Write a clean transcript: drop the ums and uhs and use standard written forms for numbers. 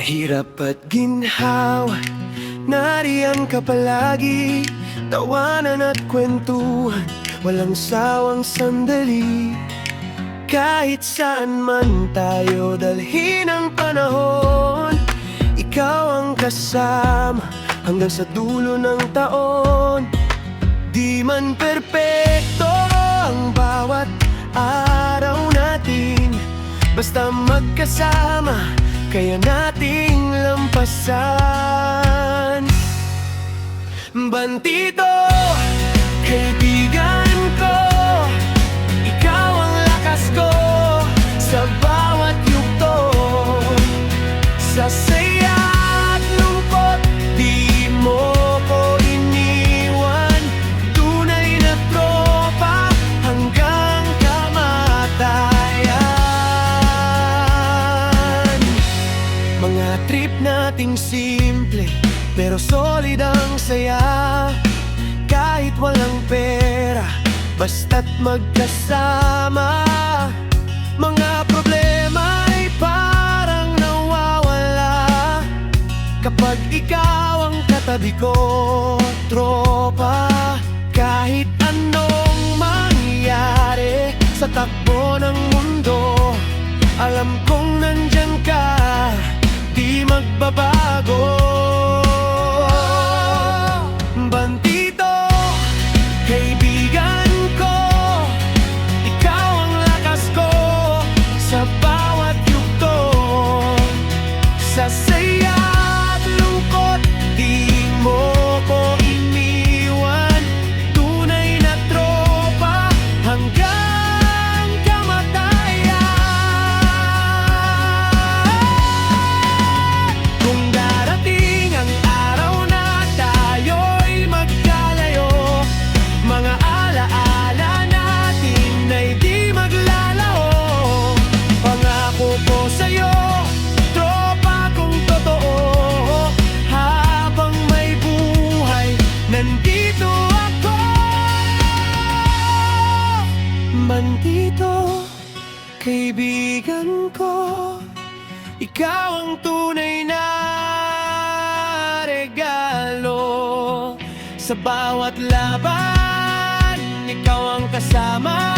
hirap at ginhawa, nariyan ka palagi. Tawanan at kwentuhan, walang sawang sandali. Kahit saan man tayo dalhin ang panahon, ikaw ang kasama hanggang sa dulo ng taon. Di man perpekto ang bawat araw natin, basta magkasama, kaya nating lampasan. Bandito, kaibigan ko, ikaw ang lakas ko sa bawat yugto. Sa saya at lungkot, di mo ko iniwan. Tunay na tropa hanggang kamatayan. Mga trip nating simple, pero solid ang saya. Kahit walang pera, basta't magkasama. Mga problema ay parang nawawala kapag ikaw ang katabi ko, tropa. Kahit anong mangyari sa takbo ng mundo, alam kong nandyan ka, di magbabago. Bandito, kaibigan ko, ikaw ang lakas ko sa bawat yugto. Sa saya at lungkot, di mo ko iniwan. Tunay na tropa hanggang kamatayan. Kung darating ang araw na tayo'y magkalayo, mga alaala natin ay di maglalaho. Pangako ko sa'yo, tropa kong totoo, habang may buhay, nandito ako. Bandito, kaibigan ko, ikaw ang tunay na regalo. Sa bawat laban, ikaw ang kasama.